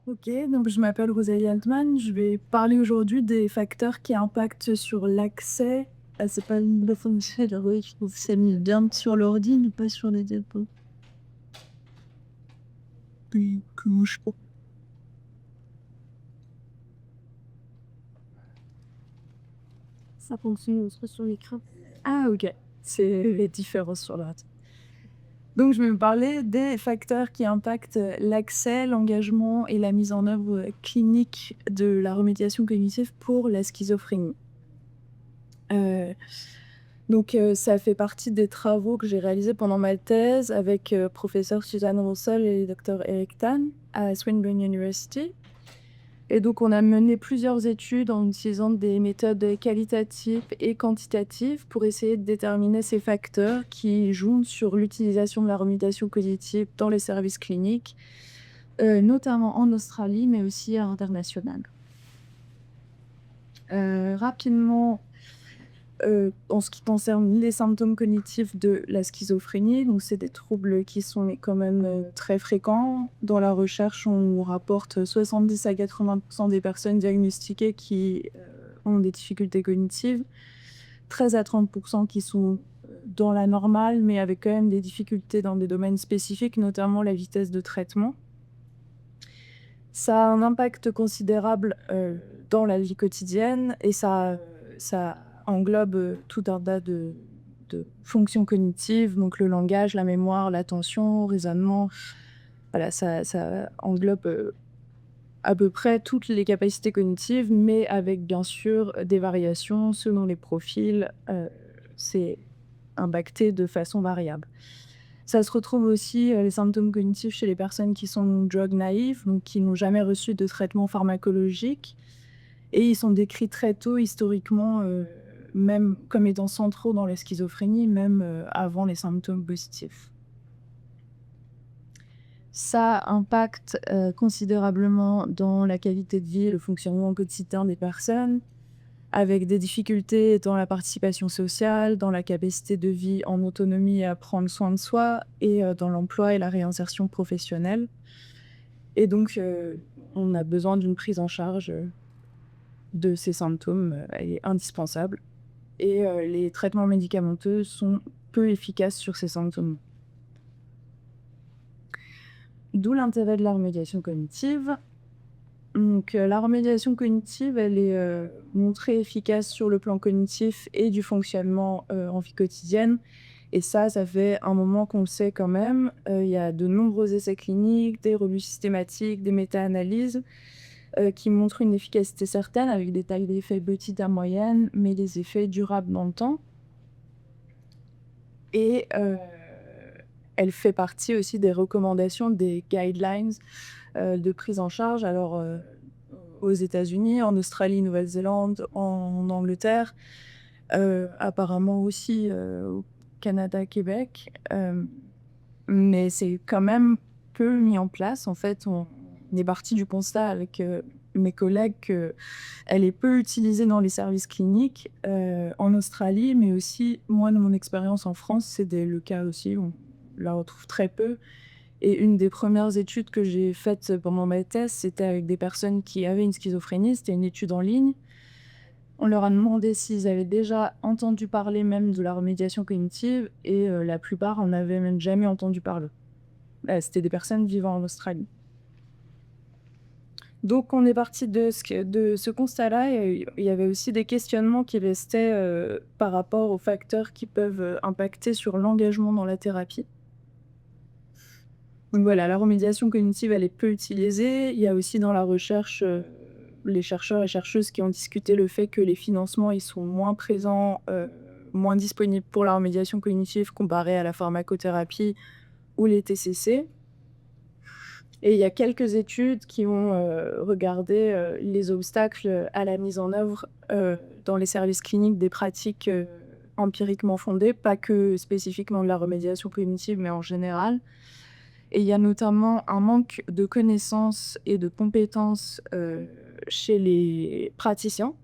Ok, donc je m'appelle Rosalie Altman. Je vais parler aujourd'hui des facteurs qui impactent sur l'accès. Ah, c'est pas le fonctionnement, oui, je trouve que c'est mis bien sur l'ordi, mais pas sur les dépôts. Puis, comment je peux- Ça fonctionne aussi sur l'écran. Ah, ok. C'est les différences sur l'ordi. Donc, je vais vous parler des facteurs qui impactent l'accès, l'engagement et la mise en œuvre clinique de la remédiation cognitive pour la schizophrénie. Euh, ça fait partie des travaux que j'ai réalisés pendant ma thèse avec professeur Suzanne Russell et Dr. Eric Tan à Swinburne University. Et donc, on a mené plusieurs études en utilisant des méthodes qualitatives et quantitatives pour essayer de déterminer ces facteurs qui jouent sur l'utilisation de la remédiation cognitive dans les services cliniques, notamment en Australie, mais aussi à l'international. Rapidement, en ce qui concerne les symptômes cognitifs de la schizophrénie, donc c'est des troubles qui sont quand même très fréquents. Dans la recherche, on rapporte 70 à 80% des personnes diagnostiquées qui ont des difficultés cognitives, 13 à 30% qui sont dans la normale, mais avec quand même des difficultés dans des domaines spécifiques, notamment la vitesse de traitement. Ça a un impact considérable dans la vie quotidienne et ça englobe tout un tas de fonctions cognitives, donc le langage, la mémoire, l'attention, le raisonnement. Voilà, ça englobe à peu près toutes les capacités cognitives, mais avec bien sûr des variations selon les profils. C'est impacté de façon variable. Ça se retrouve aussi, les symptômes cognitifs chez les personnes qui sont drug naïves, donc qui n'ont jamais reçu de traitement pharmacologique. Et ils sont décrits très tôt, historiquement, même comme étant centraux dans la schizophrénie, même avant les symptômes positifs. Ça impacte considérablement dans la qualité de vie et le fonctionnement quotidien des personnes, avec des difficultés dans la participation sociale, dans la capacité de vie en autonomie à prendre soin de soi et dans l'emploi et la réinsertion professionnelle. Et donc, on a besoin d'une prise en charge de ces symptômes, elle est indispensable. Et les traitements médicamenteux sont peu efficaces sur ces symptômes. D'où l'intérêt de la remédiation cognitive. Donc, la remédiation cognitive, elle est montrée efficace sur le plan cognitif et du fonctionnement en vie quotidienne. Et ça fait un moment qu'on le sait quand même. Il y a de nombreux essais cliniques, des revues systématiques, des méta-analyses qui montrent une efficacité certaine avec des tailles d'effets petites à moyennes, mais des effets durables dans le temps. Et elle fait partie aussi des recommandations des guidelines de prise en charge. Alors, aux États-Unis, en Australie, Nouvelle-Zélande, en Angleterre, apparemment aussi au Canada, Québec. Mais c'est quand même peu mis en place. En fait, on est parti du constat avec mes collègues qu'elle est peu utilisée dans les services cliniques en Australie, mais aussi, moi, de mon expérience en France, le cas aussi. On la retrouve très peu. Et une des premières études que j'ai faites pendant ma thèse, c'était avec des personnes qui avaient une schizophrénie. C'était une étude en ligne. On leur a demandé s'ils avaient déjà entendu parler même de la remédiation cognitive et la plupart en avaient même jamais entendu parler. C'était des personnes vivant en Australie. Donc on est parti de ce constat-là et il y avait aussi des questionnements qui restaient par rapport aux facteurs qui peuvent impacter sur l'engagement dans la thérapie. Donc voilà, la remédiation cognitive, elle est peu utilisée. Il y a aussi dans la recherche, les chercheurs et chercheuses qui ont discuté le fait que les financements, ils sont moins présents, moins disponibles pour la remédiation cognitive comparé à la pharmacothérapie ou les TCC. Et il y a quelques études qui ont regardé les obstacles à la mise en œuvre dans les services cliniques des pratiques empiriquement fondées, pas que spécifiquement de la remédiation cognitive, mais en général. Et il y a notamment un manque de connaissances et de compétences chez les praticiens,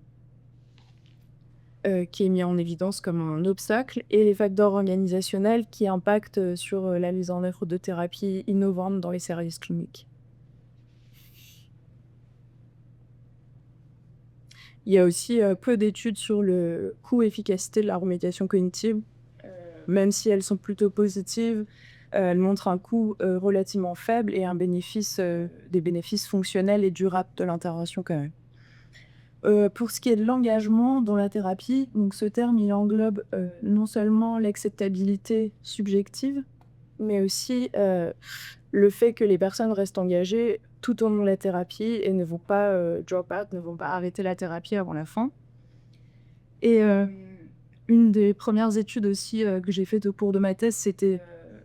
qui est mis en évidence comme un obstacle, et les facteurs organisationnels qui impactent sur la mise en œuvre de thérapies innovantes dans les services cliniques. Il y a aussi peu d'études sur le coût-efficacité de la remédiation cognitive. Même si elles sont plutôt positives, elles montrent un coût relativement faible et des bénéfices fonctionnels et durables de l'intervention quand même. Pour ce qui est de l'engagement dans la thérapie, donc ce terme, il englobe non seulement l'acceptabilité subjective, mais aussi le fait que les personnes restent engagées tout au long de la thérapie et ne vont pas drop out, ne vont pas arrêter la thérapie avant la fin. Et une des premières études aussi que j'ai faites au cours de ma thèse, c'était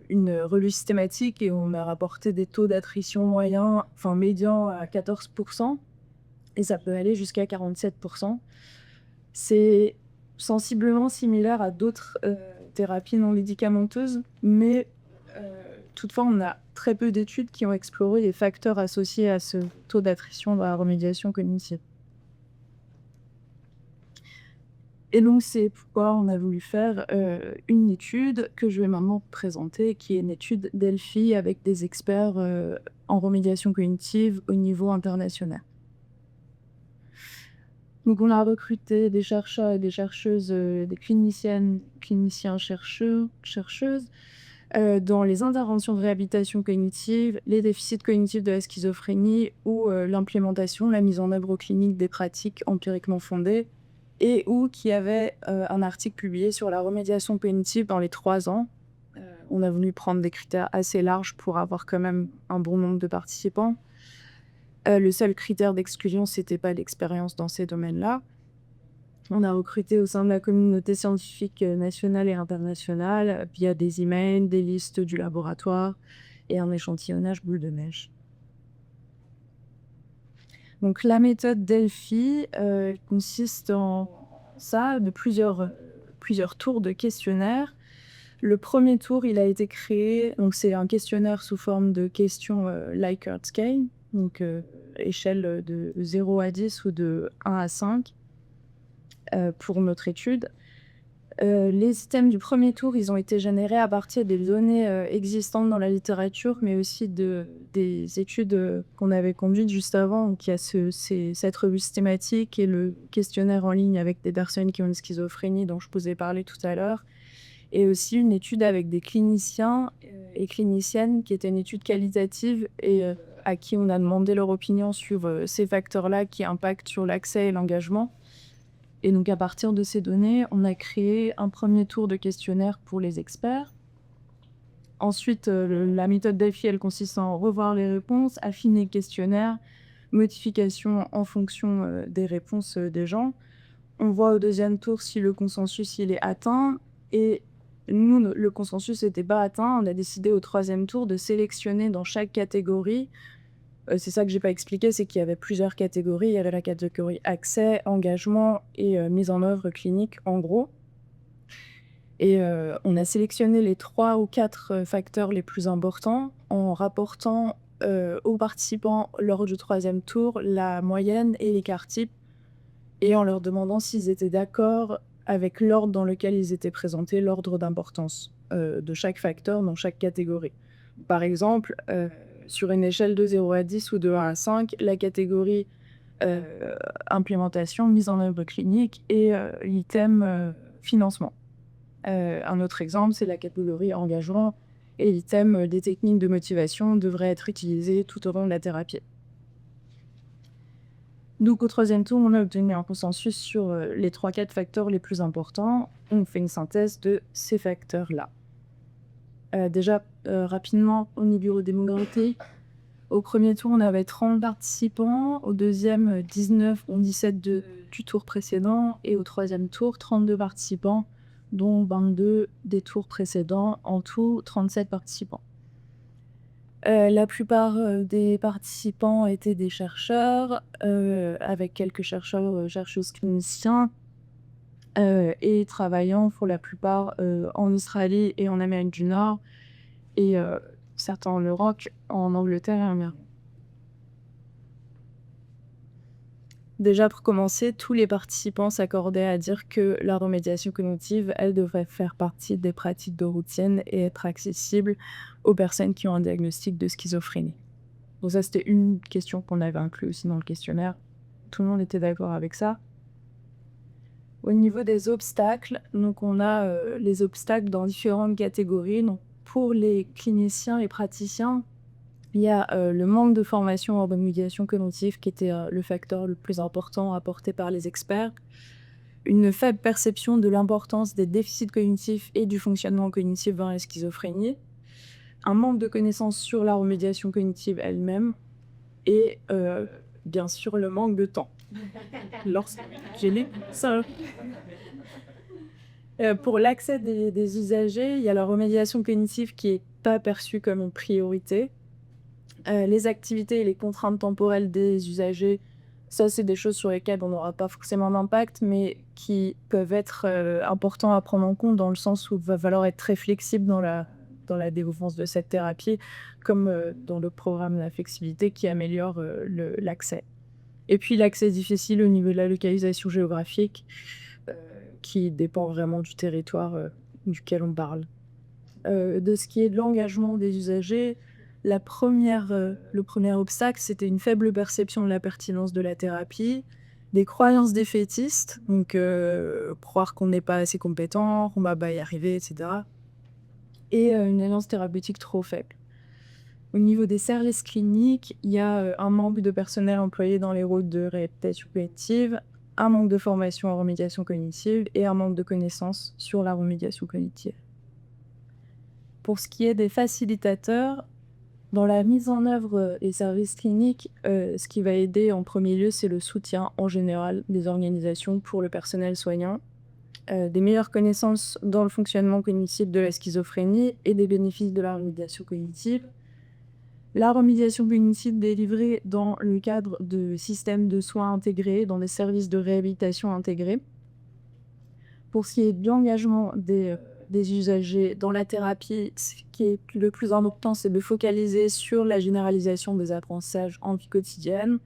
une revue systématique et on m'a rapporté des taux d'attrition médians à 14%. Et ça peut aller jusqu'à 47%. C'est sensiblement similaire à d'autres thérapies non médicamenteuses, mais toutefois, on a très peu d'études qui ont exploré les facteurs associés à ce taux d'attrition dans la remédiation cognitive. Et donc, c'est pourquoi on a voulu faire une étude que je vais maintenant présenter, qui est une étude Delphi avec des experts en remédiation cognitive au niveau international. Donc, on a recruté des chercheurs et des chercheuses, des cliniciens, chercheuses, dans les interventions de réhabilitation cognitive, les déficits cognitifs de la schizophrénie ou l'implémentation, la mise en œuvre clinique des pratiques empiriquement fondées, et ou qui avait un article publié sur la remédiation cognitive dans les 3 ans. On a voulu prendre des critères assez larges pour avoir quand même un bon nombre de participants. Le seul critère d'exclusion, c'était pas l'expérience dans ces domaines-là. On a recruté au sein de la communauté scientifique nationale et internationale via des emails, des listes du laboratoire et un échantillonnage boule de neige. Donc la méthode Delphi consiste en ça, de plusieurs tours de questionnaires. Le premier tour, il a été créé, donc c'est un questionnaire sous forme de questions Likert Scale, donc échelle de 0 à 10 ou de 1 à 5 pour notre étude. Les systèmes du premier tour, ils ont été générés à partir des données existantes dans la littérature, mais aussi des études qu'on avait conduites juste avant. Donc il y a cette revue systématique et le questionnaire en ligne avec des personnes qui ont une schizophrénie dont je vous ai parlé tout à l'heure. Et aussi une étude avec des cliniciens et cliniciennes qui était une étude qualitative et à qui on a demandé leur opinion sur ces facteurs-là qui impactent sur l'accès et l'engagement. Et donc à partir de ces données, on a créé un premier tour de questionnaire pour les experts. Ensuite, la méthode Delphi, elle consiste à revoir les réponses, affiner le questionnaire, modification en fonction des réponses des gens. On voit au deuxième tour si le consensus il est atteint. Et nous, le consensus n'était pas atteint. On a décidé au troisième tour de sélectionner dans chaque catégorie. C'est ça que j'ai pas expliqué, c'est qu'il y avait plusieurs catégories. Il y avait la catégorie accès, engagement et mise en œuvre clinique, en gros. Et on a sélectionné les 3 ou 4 facteurs les plus importants en rapportant aux participants lors du troisième tour la moyenne et l'écart type et en leur demandant s'ils étaient d'accord avec l'ordre dans lequel ils étaient présentés, l'ordre d'importance de chaque facteur dans chaque catégorie. Par exemple, sur une échelle de 0 à 10 ou de 1 à 5, la catégorie implémentation, mise en œuvre clinique et l'item financement. Un autre exemple, c'est la catégorie engagement et l'item des techniques de motivation devraient être utilisées tout au long de la thérapie. Donc au troisième tour, on a obtenu un consensus sur les 3-4 facteurs les plus importants. On fait une synthèse de ces facteurs-là. Déjà, rapidement, au niveau démographique, au premier tour, on avait 30 participants, au deuxième, 19 ou 17 du tour précédent, et au troisième tour, 32 participants, dont 22 des tours précédents, en tout 37 participants. La plupart des participants étaient des chercheurs, avec quelques chercheuses cliniciens, et travaillant pour la plupart en Australie et en Amérique du Nord, et certains en Europe, en Angleterre et en Amérique. Déjà, pour commencer, tous les participants s'accordaient à dire que la remédiation cognitive, elle devrait faire partie des pratiques de routine et être accessible aux personnes qui ont un diagnostic de schizophrénie. Donc ça, c'était une question qu'on avait inclue aussi dans le questionnaire. Tout le monde était d'accord avec ça. Au niveau des obstacles, donc on a les obstacles dans différentes catégories. Donc, pour les cliniciens et praticiens, il y a le manque de formation en remédiation cognitive qui était le facteur le plus important apporté par les experts. Une faible perception de l'importance des déficits cognitifs et du fonctionnement cognitif dans la schizophrénie. Un manque de connaissances sur la remédiation cognitive elle-même. Et bien sûr, le manque de temps. J'ai lu ça. Pour l'accès des usagers, il y a la remédiation cognitive qui n'est pas perçue comme une priorité. Les activités et les contraintes temporelles des usagers, ça, c'est des choses sur lesquelles on n'aura pas forcément d'impact, mais qui peuvent être importants à prendre en compte dans le sens où il va falloir être très flexible dans la délivrance de cette thérapie, comme dans le programme d'afflexibilité qui améliore l'accès. Et puis l'accès difficile au niveau de la localisation géographique, qui dépend vraiment du territoire duquel on parle. De ce qui est de l'engagement des usagers, le premier obstacle, c'était une faible perception de la pertinence de la thérapie, des croyances défaitistes, donc croire qu'on n'est pas assez compétent, qu'on va pas y arriver, etc. Et une alliance thérapeutique trop faible. Au niveau des services cliniques, il y a un manque de personnel employé dans les rôles de réhabilitation cognitive, un manque de formation en remédiation cognitive et un manque de connaissances sur la remédiation cognitive. Pour ce qui est des facilitateurs, dans la mise en œuvre des services cliniques, ce qui va aider en premier lieu, c'est le soutien en général des organisations pour le personnel soignant, des meilleures connaissances dans le fonctionnement cognitif de la schizophrénie et des bénéfices de la remédiation cognitive. La remédiation cognitive délivrée dans le cadre de systèmes de soins intégrés, dans des services de réhabilitation intégrés. Pour ce qui est de l'engagement des usagers dans la thérapie, ce qui est le plus important, c'est de focaliser sur la généralisation des apprentissages en vie quotidienne,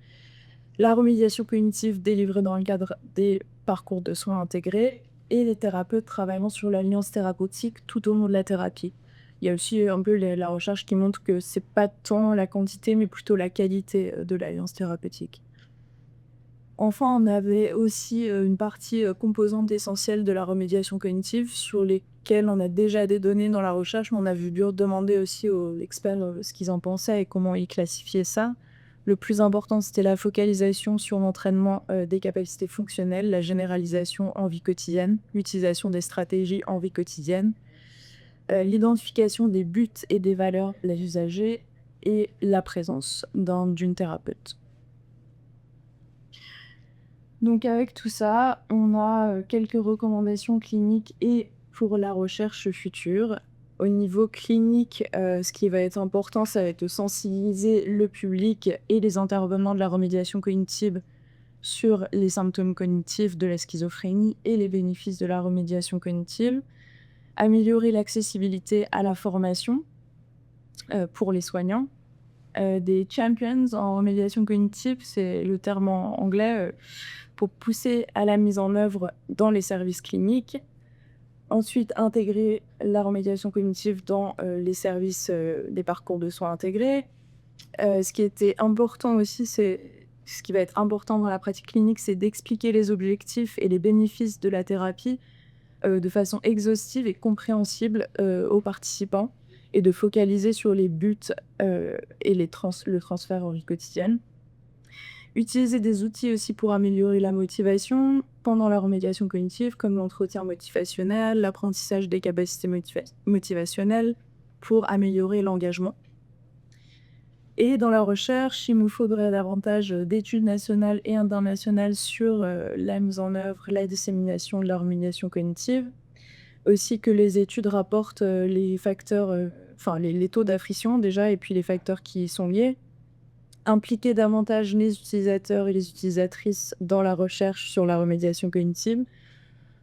la remédiation cognitive délivrée dans le cadre des parcours de soins intégrés et les thérapeutes travaillant sur l'alliance thérapeutique tout au long de la thérapie. Il y a aussi un peu la recherche qui montre que c'est pas tant la quantité, mais plutôt la qualité de l'alliance thérapeutique. Enfin, on avait aussi une partie composante essentielle de la remédiation cognitive sur lesquelles on a déjà des données dans la recherche, mais on a vu dû demander aussi aux experts ce qu'ils en pensaient et comment ils classifiaient ça. Le plus important, c'était la focalisation sur l'entraînement des capacités fonctionnelles, la généralisation en vie quotidienne, l'utilisation des stratégies en vie quotidienne, l'identification des buts et des valeurs des usagers et la présence d'une thérapeute. Donc avec tout ça, on a quelques recommandations cliniques et pour la recherche future. Au niveau clinique, ce qui va être important, ça va être de sensibiliser le public et les intervenants de la remédiation cognitive sur les symptômes cognitifs de la schizophrénie et les bénéfices de la remédiation cognitive. Améliorer l'accessibilité à la formation pour les soignants. Des champions en remédiation cognitive, c'est le terme en anglais, pour pousser à la mise en œuvre dans les services cliniques. Ensuite, intégrer la remédiation cognitive dans les services des parcours de soins intégrés. Ce qui était important aussi, ce qui va être important dans la pratique clinique, c'est d'expliquer les objectifs et les bénéfices de la thérapie de façon exhaustive et compréhensible aux participants et de focaliser sur les buts et le transfert en vie quotidienne. Utiliser des outils aussi pour améliorer la motivation pendant la remédiation cognitive, comme l'entretien motivationnel, l'apprentissage des capacités motivationnelles pour améliorer l'engagement. Et dans la recherche, il nous faudrait davantage d'études nationales et internationales sur la mise en œuvre, la dissémination de la remédiation cognitive. Aussi que les études rapportent les facteurs, les taux d'affliction déjà, et puis les facteurs qui y sont liés. Impliquer davantage les utilisateurs et les utilisatrices dans la recherche sur la remédiation cognitive.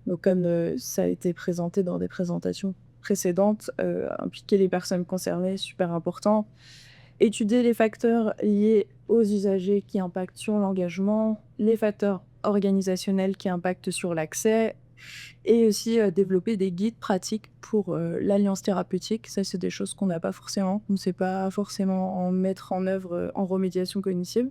Donc comme ça a été présenté dans des présentations précédentes, impliquer les personnes concernées, super important. Étudier les facteurs liés aux usagers qui impactent sur l'engagement, les facteurs organisationnels qui impactent sur l'accès, et aussi développer des guides pratiques pour l'alliance thérapeutique. Ça, c'est des choses qu'on n'a pas forcément. On ne sait pas forcément en mettre en œuvre en remédiation cognitive.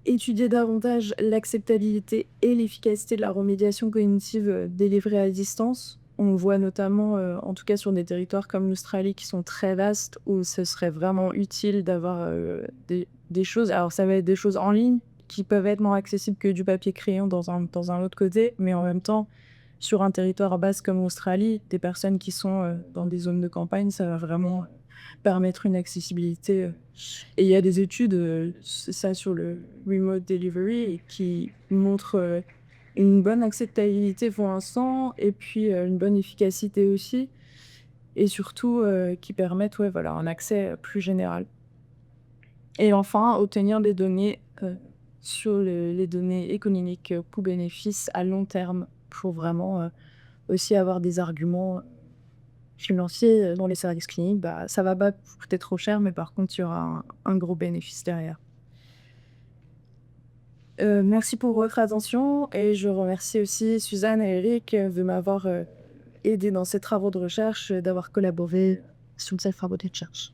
étudier davantage l'acceptabilité et l'efficacité de la remédiation cognitive délivrée à distance. On voit notamment, en tout cas sur des territoires comme l'Australie qui sont très vastes, où ce serait vraiment utile d'avoir des choses. Alors, ça va être des choses en ligne qui peuvent être moins accessibles que du papier crayon dans un autre côté, mais en même temps, sur un territoire vaste comme l'Australie, des personnes qui sont dans des zones de campagne, ça va vraiment permettre une accessibilité. Et il y a des études, ça sur le remote delivery, qui montrent une bonne acceptabilité pour l'instant, et puis une bonne efficacité aussi, et surtout qui permettent ouais, voilà, un accès plus général. Et enfin, obtenir des données sur les données économiques coût-bénéfice à long terme pour vraiment aussi avoir des arguments financiers dans les services cliniques. Bah, ça va pas coûter trop cher, mais par contre, il y aura un gros bénéfice derrière. Merci pour votre attention, et je remercie aussi Suzanne et Eric de m'avoir aidé dans ces travaux de recherche, d'avoir collaboré sur ces travaux de recherche.